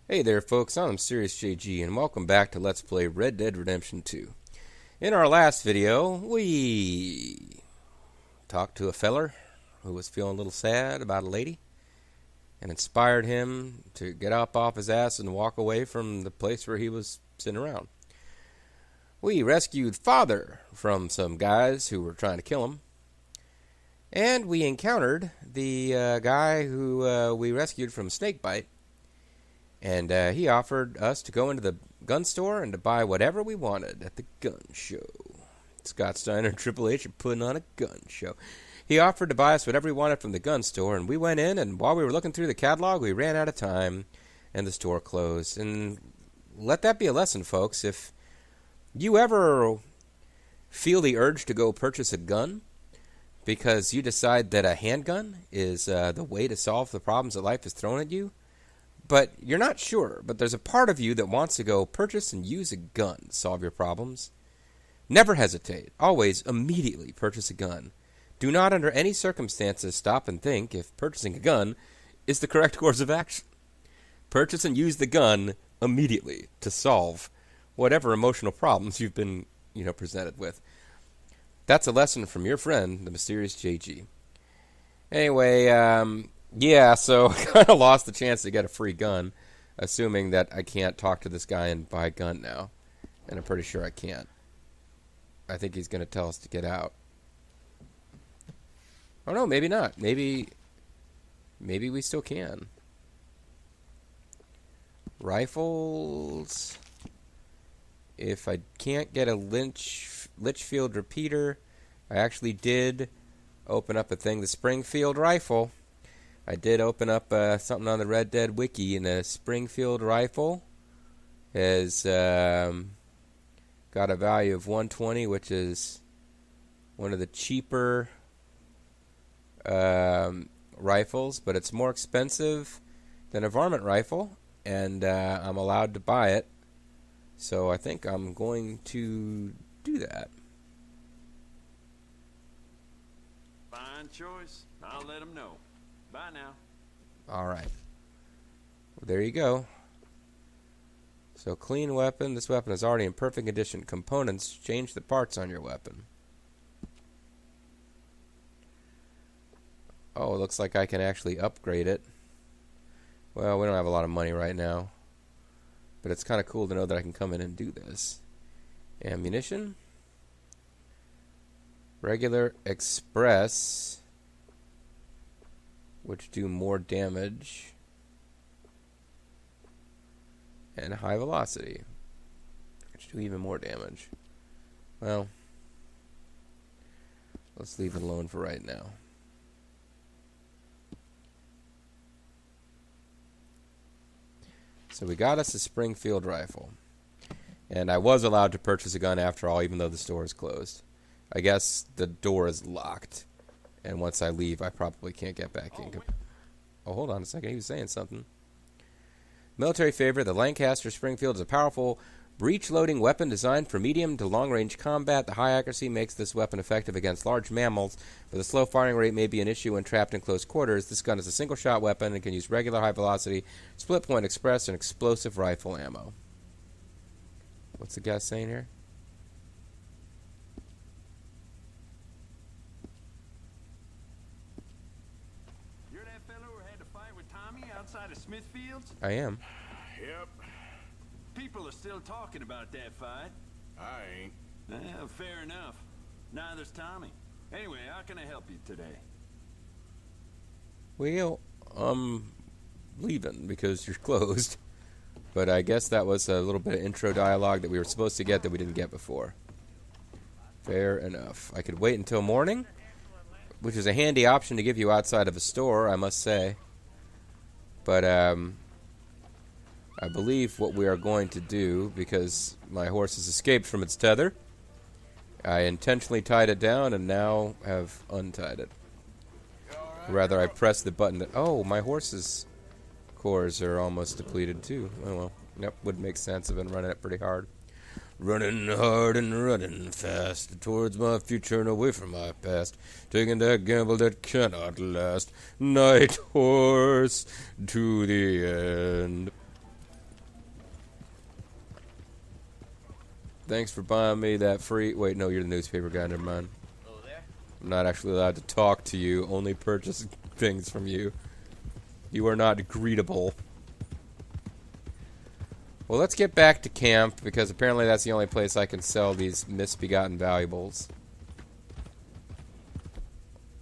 Hey there folks, I'm Serious JG and welcome back to Let's Play Red Dead Redemption 2. In our last video, we talked to a feller who was feeling a little sad about a lady and inspired him to get up off his ass and walk away from the place where he was sitting around. We rescued Father from some guys who were trying to kill him, and we encountered the guy who we rescued from snakebite. And he offered us to go into the gun store and to buy whatever we wanted at the gun show. Scott Steiner and Triple H are putting on a gun show. He offered to buy us whatever we wanted from the gun store, and we went in, and while we were looking through the catalog, we ran out of time, and the store closed. And let that be a lesson, folks. If you ever feel the urge to go purchase a gun because you decide that a handgun is the way to solve the problems that life is throwing at you, but you're not sure, but there's a part of you that wants to go purchase and use a gun to solve your problems, never hesitate. Always immediately purchase a gun. Do not under any circumstances stop and think if purchasing a gun is the correct course of action. Purchase and use the gun immediately to solve whatever emotional problems you've been, presented with. That's a lesson from your friend, the Mysterious JG. Anyway, yeah, so I kind of lost the chance to get a free gun, assuming that I can't talk to this guy and buy a gun now. And I'm pretty sure I can't. I think he's going to tell us to get out. Oh no, maybe not. Maybe we still can. Rifles. If I can't get a Litchfield repeater, I actually did open up a thing, the Springfield rifle. I did open up something on the Red Dead Wiki, and a Springfield rifle has got a value of 120, which is one of the cheaper rifles, but it's more expensive than a varmint rifle, and I'm allowed to buy it, so I think I'm going to do that. Fine choice. I'll let him know. Bye now. Alright. Well, there you go. So, clean weapon. This weapon is already in perfect condition. Components. Change the parts on your weapon. Oh, it looks like I can actually upgrade it. Well, we don't have a lot of money right now. But it's kind of cool to know that I can come in and do this. Ammunition. Regular express, which do more damage, and high velocity, which do even more damage. Well, let's leave it alone for right now. So we got us a Springfield rifle, and I was allowed to purchase a gun after all, even though the store is closed. I guess the door is locked. And once I leave, I probably can't get back in. Oh, hold on a second. He was saying something. Military favorite, the Lancaster Springfield is a powerful breech-loading weapon designed for medium to long-range combat. The high accuracy makes this weapon effective against large mammals, but the slow firing rate may be an issue when trapped in close quarters. This gun is a single-shot weapon and can use regular high-velocity, split-point express, and explosive rifle ammo. What's the guy saying here? Outside of Smithfields? I am. Yep, People are still talking about that fight. I ain't. Well, fair enough. Neither's Tommy. Anyway, how can I help you today? Well, I'm leaving because you're closed. But I guess that was a little bit of intro dialogue that we were supposed to get that we didn't get before. Fair enough. I could wait until morning, which is a handy option to give you outside of a store, I must say. But I believe what we are going to do, because my horse has escaped from its tether, I intentionally tied it down and now have untied it. Rather, I pressed the button that... Oh, my horse's cores are almost depleted too. Oh well. Yep, would make sense. I've been running it pretty hard. Running hard and running fast towards my future and away from my past. Taking that gamble that cannot last. Night horse to the end. Thanks for buying me that free... Wait, no, you're the newspaper guy. Never mind. Hello there. I'm not actually allowed to talk to you. Only purchase things from you. You are not greetable. Well, let's get back to camp, because apparently that's the only place I can sell these misbegotten valuables.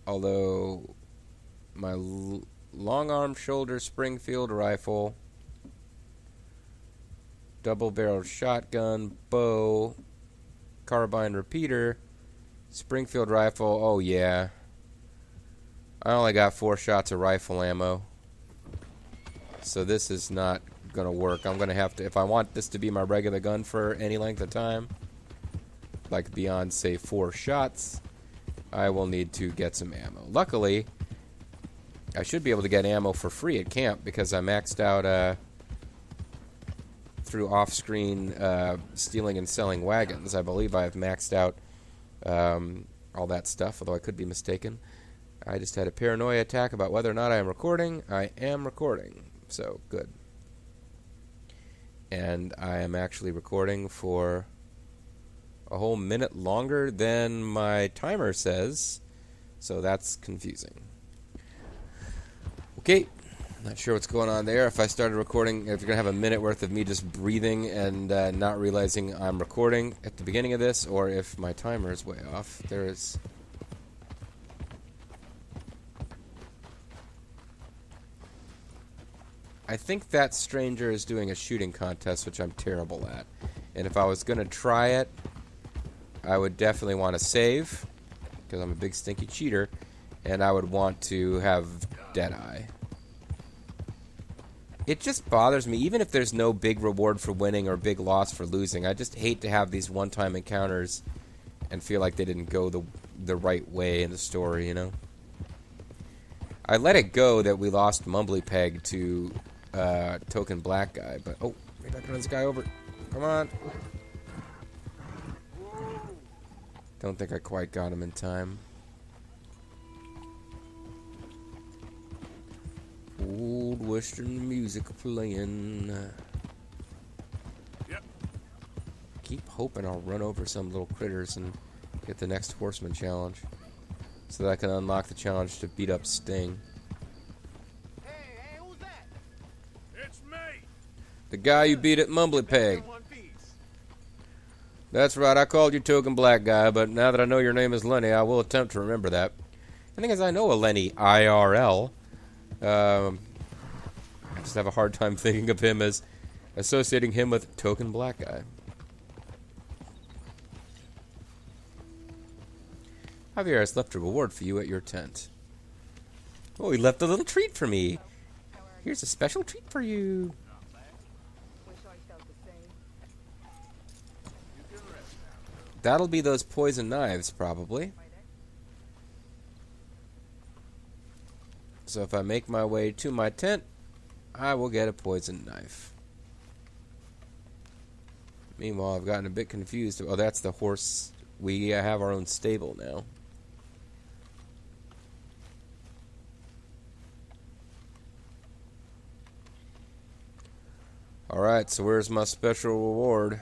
Although, my long-arm shoulder Springfield rifle, double-barreled shotgun, bow, carbine repeater, Springfield rifle, oh yeah. I only got 4 shots of rifle ammo. So this is not gonna work. I'm gonna have to, if I want this to be my regular gun for any length of time, like beyond say 4 shots, I will need to get some ammo. Luckily, I should be able to get ammo for free at camp because I maxed out through off-screen stealing and selling wagons. I believe I have maxed out all that stuff, although I could be mistaken. I just had a paranoia attack about whether or not I am recording. I am recording, so good. And I am actually recording for a whole minute longer than my timer says, so that's confusing. Okay, not sure what's going on there. If I started recording, if you're going to have a minute worth of me just breathing and not realizing I'm recording at the beginning of this, or if my timer is way off, there is... I think that stranger is doing a shooting contest, which I'm terrible at. And if I was going to try it, I would definitely want to save, because I'm a big stinky cheater, and I would want to have Deadeye. It just bothers me, even if there's no big reward for winning or big loss for losing. I just hate to have these one-time encounters and feel like they didn't go the right way in the story, you know? I let it go that we lost Mumbly Peg to Token Black Guy, but... Oh, maybe I can run this guy over. Come on. Don't think I quite got him in time. Old Western music playing. Yep. Keep hoping I'll run over some little critters and get the next Horseman challenge, so that I can unlock the challenge to beat up Sting. Hey, who's that? It's me. The guy you beat at Mumbly Peg. In one piece. That's right, I called you Token Black Guy, but now that I know your name is Lenny, I will attempt to remember that. The thing is, I know a Lenny IRL. I just have a hard time thinking of him as associating him with Token Black Guy. Javier has left a reward for you at your tent. Oh, he left a little treat for me. Here's a special treat for you. That'll be those poison knives, probably. So if I make my way to my tent, I will get a poison knife. Meanwhile, I've gotten a bit confused. Oh, that's the horse. We have our own stable now. Alright, so where's my special reward?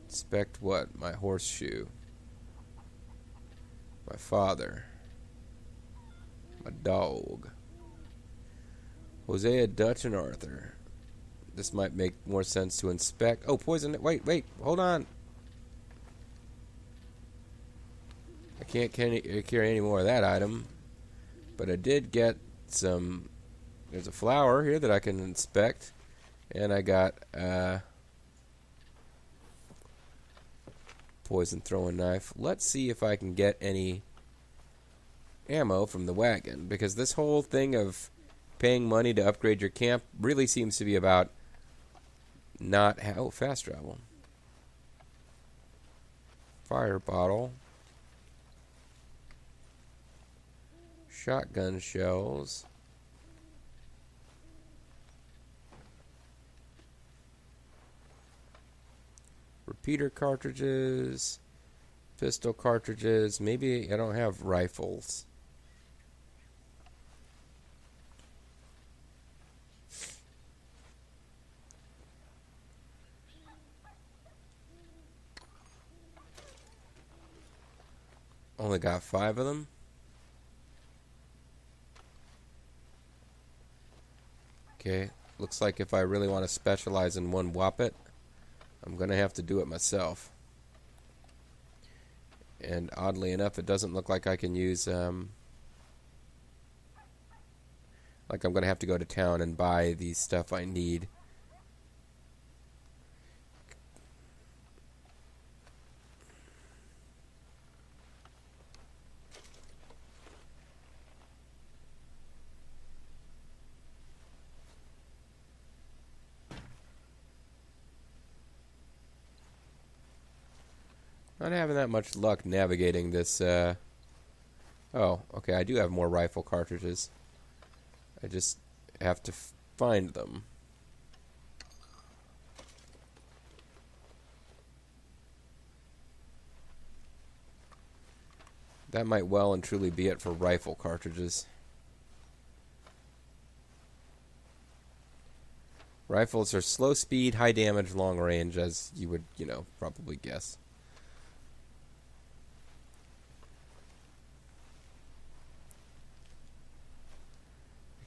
Inspect what? My horseshoe. My father. My dog. Hosea, Dutch, and Arthur. This might make more sense to inspect. Oh, poison. Wait, hold on. I can't carry any more of that item. But I did get some... There's a flower here that I can inspect. And I got poison throwing knife. Let's see if I can get any ammo from the wagon, because this whole thing of paying money to upgrade your camp really seems to be about not... Oh, fast travel. Fire bottle. Shotgun shells. Repeater cartridges. Pistol cartridges. Maybe I don't have rifles. Only got 5 of them. Okay, looks like if I really want to specialize in one Whoppet, I'm going to have to do it myself. And oddly enough, it doesn't look like I can use, like I'm going to have to go to town and buy the stuff I need. Not having that much luck navigating this, oh, okay, I do have more rifle cartridges. I just have to find them. That might well and truly be it for rifle cartridges. Rifles are slow speed, high damage, long range, as you would, probably guess.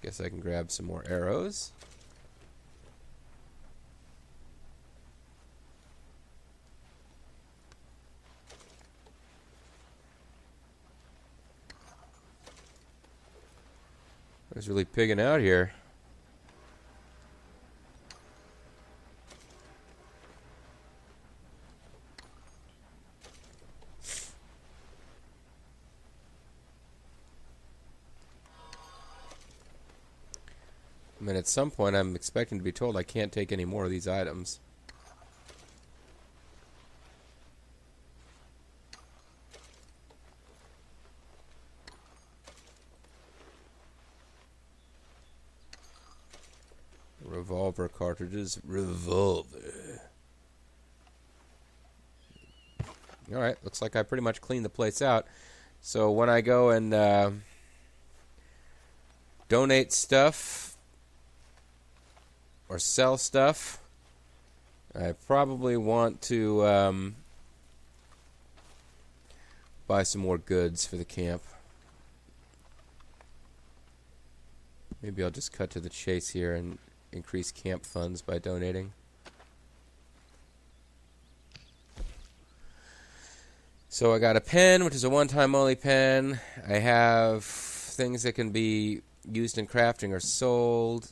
Guess I can grab some more arrows. I was really pigging out here. I mean, at some point, I'm expecting to be told I can't take any more of these items. Revolver cartridges. Revolver. Alright, looks like I pretty much cleaned the place out. So when I go and donate stuff or sell stuff, I probably want to buy some more goods for the camp. Maybe I'll just cut to the chase here and increase camp funds by donating. So I got a pen, which is a one-time only pen. I have things that can be used in crafting or sold.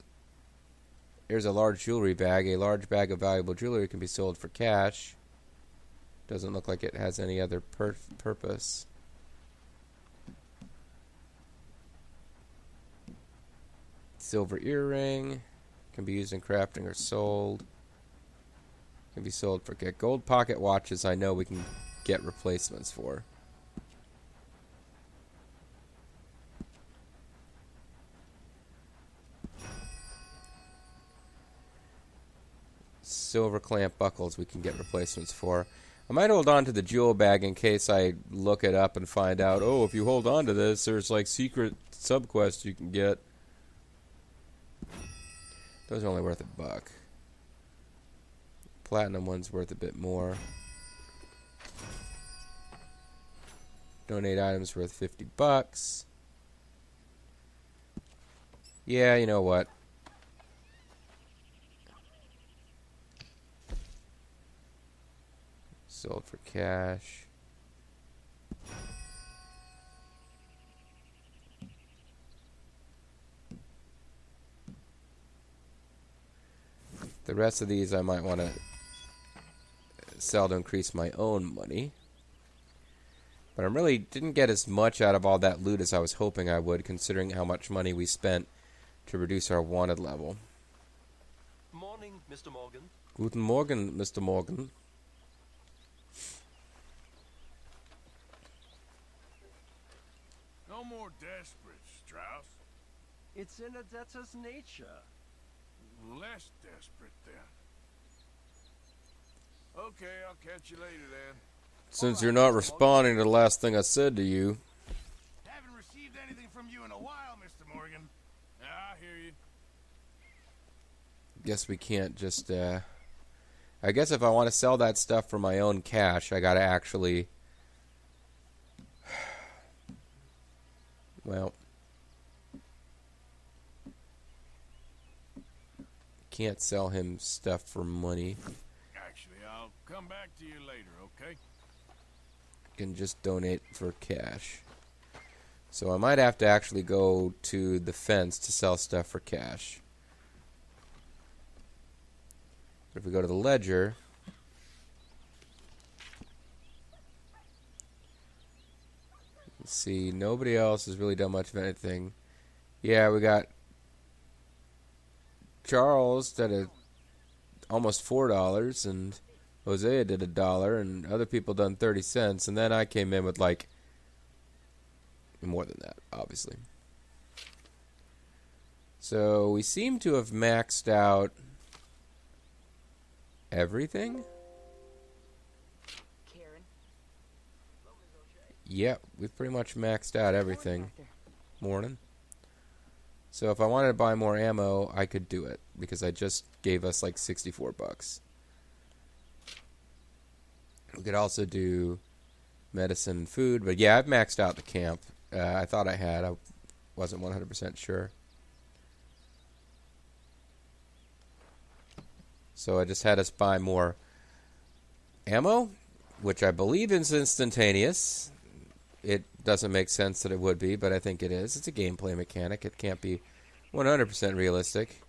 Here's a large jewelry bag. A large bag of valuable jewelry can be sold for cash. Doesn't look like it has any other purpose. Silver earring. Can be used in crafting or sold. Can be sold for get gold pocket watches. I know we can get replacements for. Silver clamp buckles we can get replacements for. I might hold on to the jewel bag in case I look it up and find out, oh, if you hold on to this, there's like secret subquests you can get. Those are only worth $1. Platinum one's worth a bit more. Donate items worth $50. Yeah, you know what? Sold for cash. The rest of these I might want to sell to increase my own money. But I really didn't get as much out of all that loot as I was hoping I would, considering how much money we spent to reduce our wanted level. Morning, Mr. Morgan. Guten Morgen, Mr. Morgan. No more desperate, Strauss. It's in a debtor's nature. Less desperate, then. Okay, I'll catch you later, then. Since you're not responding to the last thing I said to you. Haven't received anything from you in a while, Mr. Morgan. I hear you. Guess we can't just, I guess if I want to sell that stuff for my own cash, I gotta actually Well, can't sell him stuff for money. Actually, I'll come back to you later, okay? Can just donate for cash. So I might have to actually go to the fence to sell stuff for cash. But if we go to the ledger, let's see, nobody else has really done much of anything. Yeah, we got Charles that had almost $4, and Hosea did $1, and other people done 30 cents, and then I came in with like more than that, obviously. So we seem to have maxed out everything. Karen. Yep, we've pretty much maxed out everything. Morning. So if I wanted to buy more ammo, I could do it, because I just gave us like $64. We could also do medicine and food, but yeah, I've maxed out the camp. I thought I had. I wasn't 100% sure. So I just had us buy more ammo, which I believe is instantaneous. It doesn't make sense that it would be, but I think it is. It's a gameplay mechanic. It can't be 100% realistic.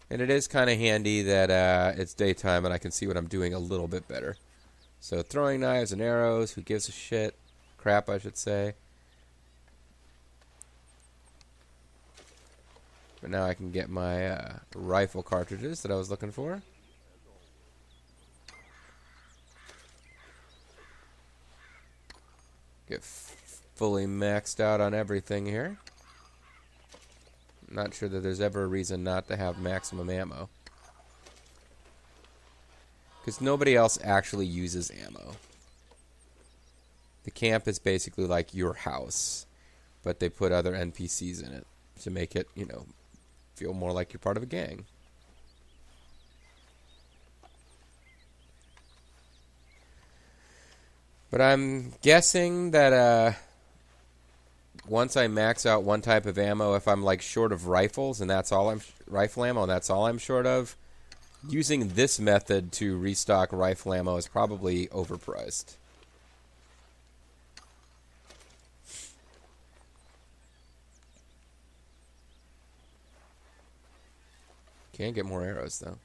And it is kind of handy that it's daytime and I can see what I'm doing a little bit better. So throwing knives and arrows, who gives a shit? Crap, I should say. But now I can get my rifle cartridges that I was looking for. Get fully maxed out on everything here. Not sure that there's ever a reason not to have maximum ammo. Because nobody else actually uses ammo. The camp is basically like your house, but they put other NPCs in it to make it, you know, feel more like you're part of a gang. But I'm guessing that once I max out one type of ammo, if I'm like short of rifles and that's all rifle ammo and that's all I'm short of, using this method to restock rifle ammo is probably overpriced. Can't get more arrows though.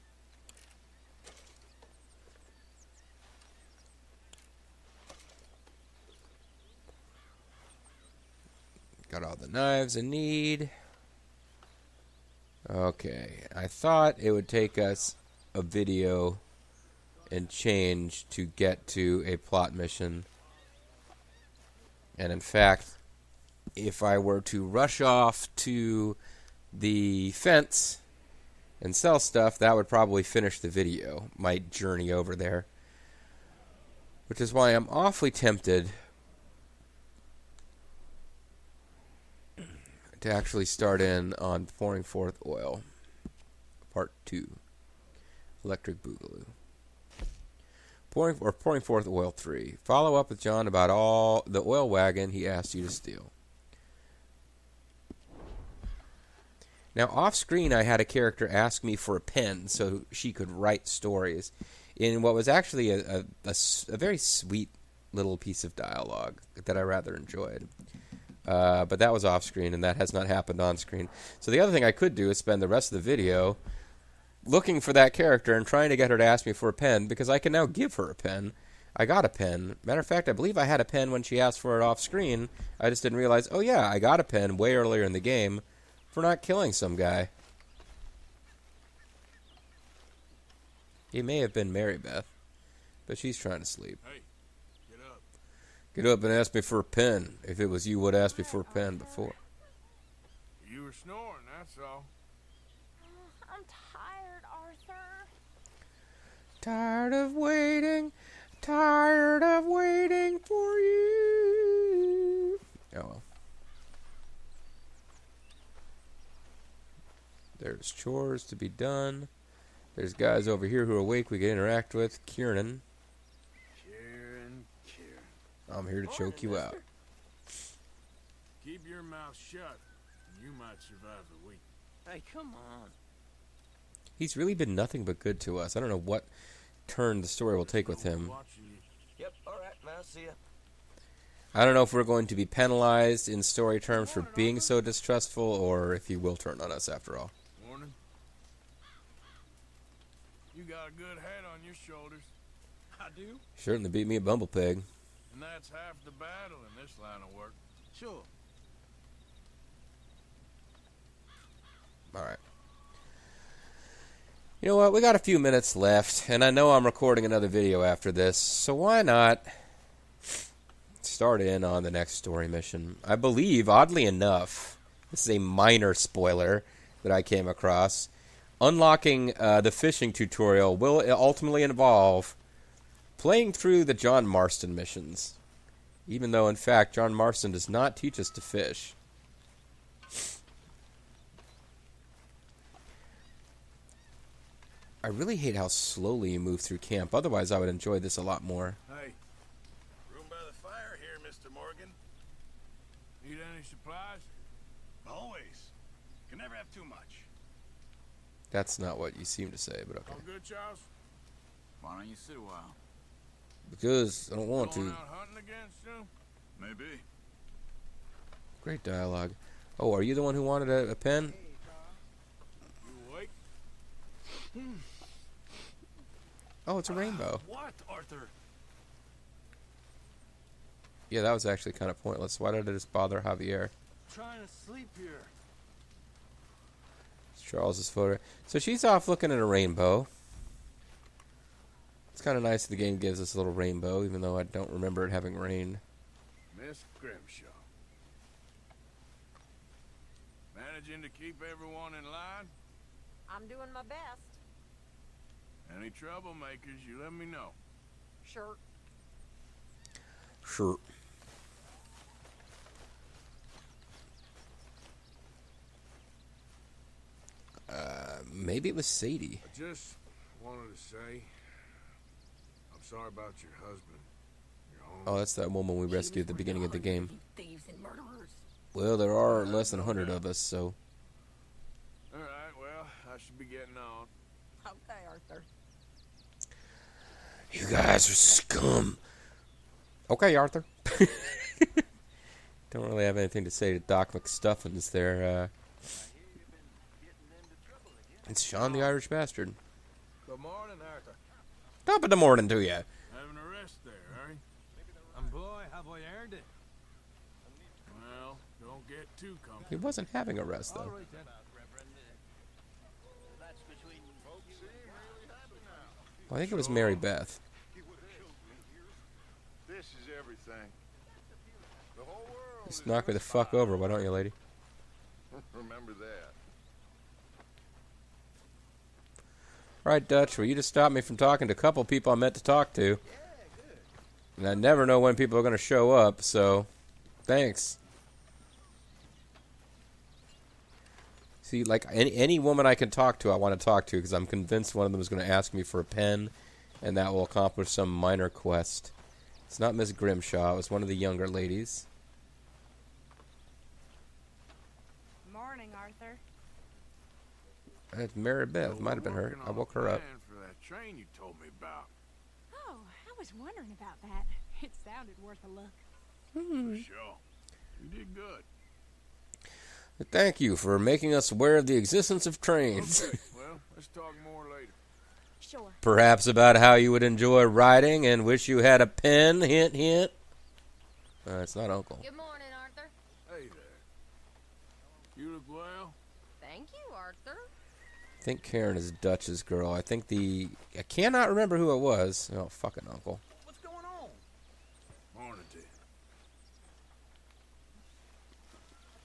Got all the knives I need. Okay, I thought it would take us a video and change to get to a plot mission. And in fact, if I were to rush off to the fence and sell stuff, that would probably finish the video, my journey over there. Which is why I'm awfully tempted to actually start in on Pouring Forth Oil, Part 2, Electric Boogaloo. Pouring Forth Oil 3. Follow up with John about all the oil wagon he asked you to steal. Now, off screen, I had a character ask me for a pen so she could write stories in what was actually a very sweet little piece of dialogue that I rather enjoyed. But that was off screen, and that has not happened on screen. So the other thing I could do is spend the rest of the video looking for that character and trying to get her to ask me for a pen, because I can now give her a pen. I got a pen. Matter of fact, I believe I had a pen when she asked for it off screen. I just didn't realize, oh yeah, I got a pen way earlier in the game for not killing some guy. He may have been Mary Beth, but she's trying to sleep. Hey, get up. Get up and ask me for a pen. If it was you, would ask me for a pen before. You were snoring, that's all. I'm tired, Arthur. Tired of waiting for you. Oh well. There's chores to be done. There's guys over here who are awake we can interact with. Kieran. Kieran. I'm here to choke you out. Keep your mouth shut, and you might survive the week. Hey, come on. He's really been nothing but good to us. I don't know what turn the story will take with him. Watching you. Yep, alright, I'll see ya. I don't know if we're going to be penalized in story terms for being so distrustful, or if he will turn on us after all. Morning. You got a good head on your shoulders. I do? Certainly beat me at Bumblepig. And that's half the battle in this line of work. Sure. Alright. You know what? We got a few minutes left, and I know I'm recording another video after this, so why not start in on the next story mission? I believe, oddly enough, this is a minor spoiler that I came across. Unlocking the fishing tutorial will ultimately involve playing through the John Marston missions. Even though, in fact, John Marston does not teach us to fish. I really hate how slowly you move through camp. Otherwise, I would enjoy this a lot more. Hey, room by the fire here, Mr. Morgan. Need any supplies? Always. Can never have too much. That's not what you seem to say, but okay. All good, Charles? Why don't you sit a while? Because I don't want Going to. out hunting again soon? Maybe. Great dialogue. Oh, are you the one who wanted a pen? You awake? Oh, it's a rainbow. What, Arthur? Yeah, that was actually kind of pointless. Why did I just bother Javier? Trying to sleep here. It's Charles's photo. So she's off looking at a rainbow. It's kind of nice the game gives us a little rainbow, even though I don't remember it having rain. Miss Grimshaw. Managing to keep everyone in line? I'm doing my best. Any troublemakers, you let me know. Sure. Sure. Maybe it was Sadie. I just wanted to say, I'm sorry about your husband. Your home. Oh, that's that woman we rescued at the beginning of the game. Thieves and murderers. Well, there are less than 100 of us, so... All right, well, I should be getting on. Okay, Arthur. You guys are scum. Okay, Arthur. Don't really have anything to say to Doc McStuffins there. It's Sean the Irish Bastard. Good morning, Arthur. Top of the morning to you. Having a rest there, are you? And boy, have I earned it. Well, don't get too He comfortable. wasn't having a rest, though. All right, then. Well, I think it was Mary Beth. This is everything. The whole world Just knock her the fuck over, why don't you, lady? Remember that. Right, Dutch, well, you just stopped me from talking to a couple people I meant to talk to. And I never know when people are going to show up, so thanks. See, like, any woman I can talk to, I want to talk to, because I'm convinced one of them is going to ask me for a pen, and that will accomplish some minor quest. It's not Miss Grimshaw, it was one of the younger ladies. Morning, Arthur. It's Mary Beth, might have been her. I woke her up. For that train you told me about. Oh, I was wondering about that. It sounded worth a look. For sure. You did good. Thank you for making us aware of the existence of trains. Okay, well, let's talk more later. Sure. Perhaps about how you would enjoy riding and wish you had a pen, hint, hint. It's not Uncle. Good morning, Arthur. Hey there. You look well. Thank you, Arthur. I think Karen is Dutch's girl. I cannot remember who it was. Oh, fucking Uncle. What's going on? Morning to you.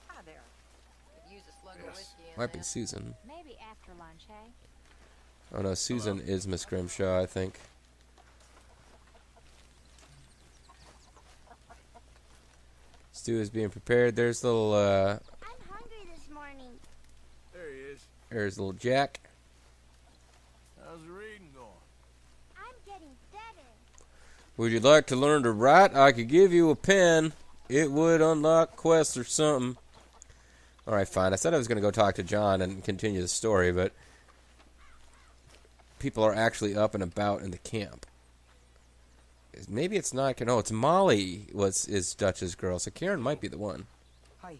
Hi there. Could use a slug of Yes. whiskey in Might be this. Susan. Maybe after lunch, eh? Oh no, Susan is Miss Grimshaw, I think. Stew is being prepared. There's little, I'm hungry this morning. There he is. there's little Jack. How's the reading going? I'm getting better. Would you like to learn to write? I could give you a pen. It would unlock quests or something. Alright, fine. I said I was going to go talk to John and continue the story, but people are actually up and about in the camp. Maybe it's not... No, it's Molly is Dutch's girl, so Karen might be the one. Hi.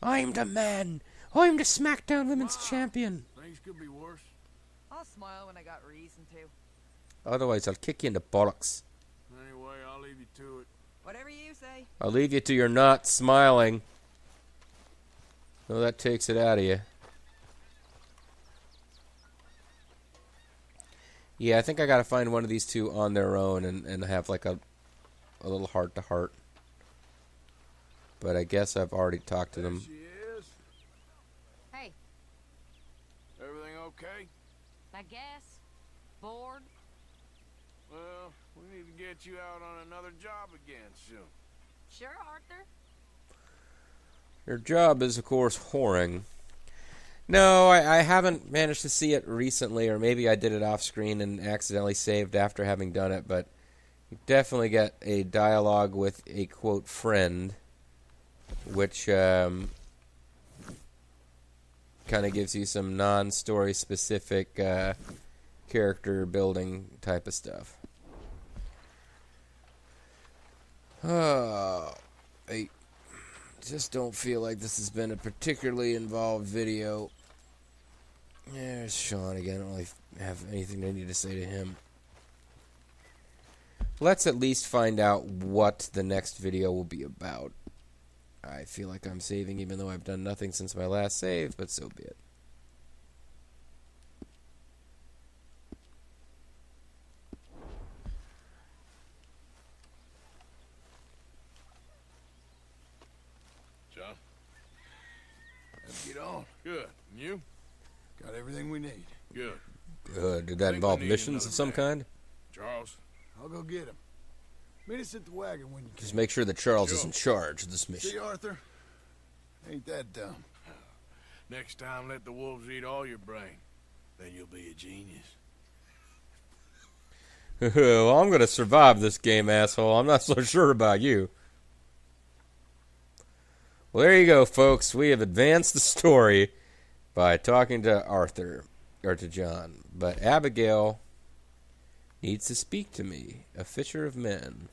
I'm the man! I'm the SmackDown Women's Champion! Things could be worse. I'll smile when I got reason to. Otherwise, I'll kick you in the bollocks. Anyway, I'll leave you to it. Whatever you say. I'll leave you to your not smiling. No, that takes it out of you. Yeah, I think I gotta find one of these two on their own and have like a little heart-to-heart. But I guess I've already talked to There them. she is. Hey, Everything okay? I guess. Bored? Well, we need to get you out on another job again soon. Sure, Arthur. Your job is, of course, whoring. No, I haven't managed to see it recently, or maybe I did it off screen and accidentally saved after having done it, but you definitely get a dialogue with a, quote, friend, which kind of gives you some non-story specific character building type of stuff. I just don't feel like this has been a particularly involved video. There's Sean again. I don't really have anything I need to say to him. Let's at least find out what the next video will be about. I feel like I'm saving even though I've done nothing since my last save, but so be it. John? Let's get on. Good. And you? Got everything we need. Good. Did that Think involve we need missions of another some man. kind? Charles? I'll go get him. Meet us at the wagon when you Just can. make sure that Charles is Sure. in charge of this See, mission. Arthur? Ain't that dumb. Next time, let the wolves eat all your brain. Then you'll be a genius. Well, I'm going to survive this game, asshole. I'm not so sure about you. Well, there you go, folks. We have advanced the story by talking to Arthur, or to John. But Abigail needs to speak to me, a fisher of men.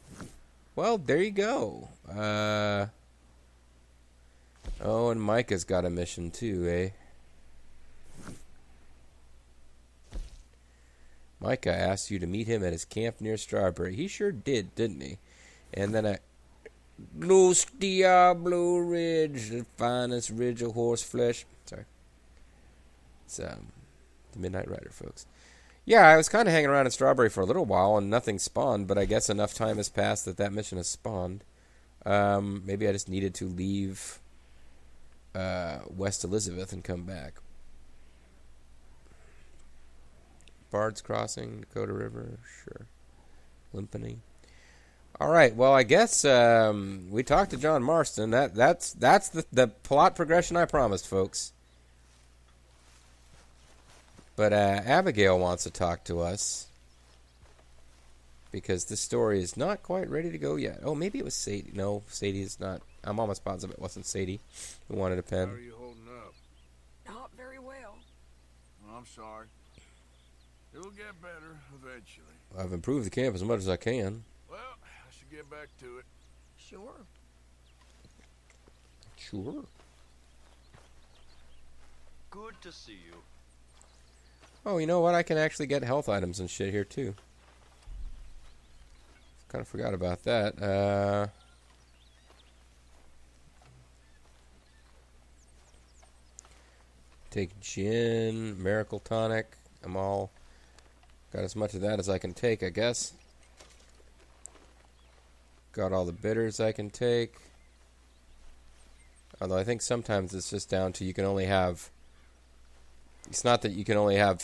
Well, there you go. Oh, and Micah's got a mission too, eh? Micah asked you to meet him at his camp near Strawberry. He sure did, didn't he? And then Los Diablo Ridge, the finest ridge of horse flesh. Sorry. It's the Midnight Rider, folks. Yeah, I was kind of hanging around in Strawberry for a little while and nothing spawned, but I guess enough time has passed that mission has spawned. Maybe I just needed to leave West Elizabeth and come back. Bard's Crossing, Dakota River, sure. Limpany. All right, well, I guess we talked to John Marston. That's the plot progression I promised, folks. But Abigail wants to talk to us because this story is not quite ready to go yet. Oh, maybe it was Sadie. No, Sadie is not. I'm almost positive it wasn't Sadie who wanted a How are pen. you holding up? Not very well. I'm sorry. It'll get better eventually. I've improved the camp as much as I can. Well, I should get back to it. Sure. Sure. Good to see you. Oh, you know what? I can actually get health items and shit here, too. Kind of forgot about that. Take gin, miracle tonic. I'm all... Got as much of that as I can take, I guess. Got all the bitters I can take. Although I think sometimes it's just down to you can only have... It's not that you can only have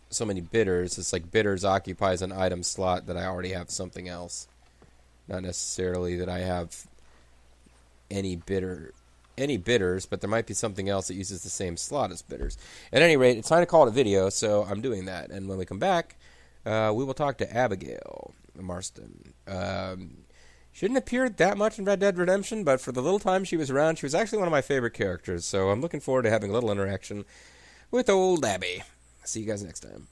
so many bitters. It's like bitters occupies an item slot that I already have something else. Not necessarily that I have any bitters, but there might be something else that uses the same slot as bitters. At any rate, it's time to call it a video, so I'm doing that. And when we come back, we will talk to Abigail Marston. She didn't appear that much in Red Dead Redemption, but for the little time she was around, she was actually one of my favorite characters. So I'm looking forward to having a little interaction with old Abby. See you guys next time.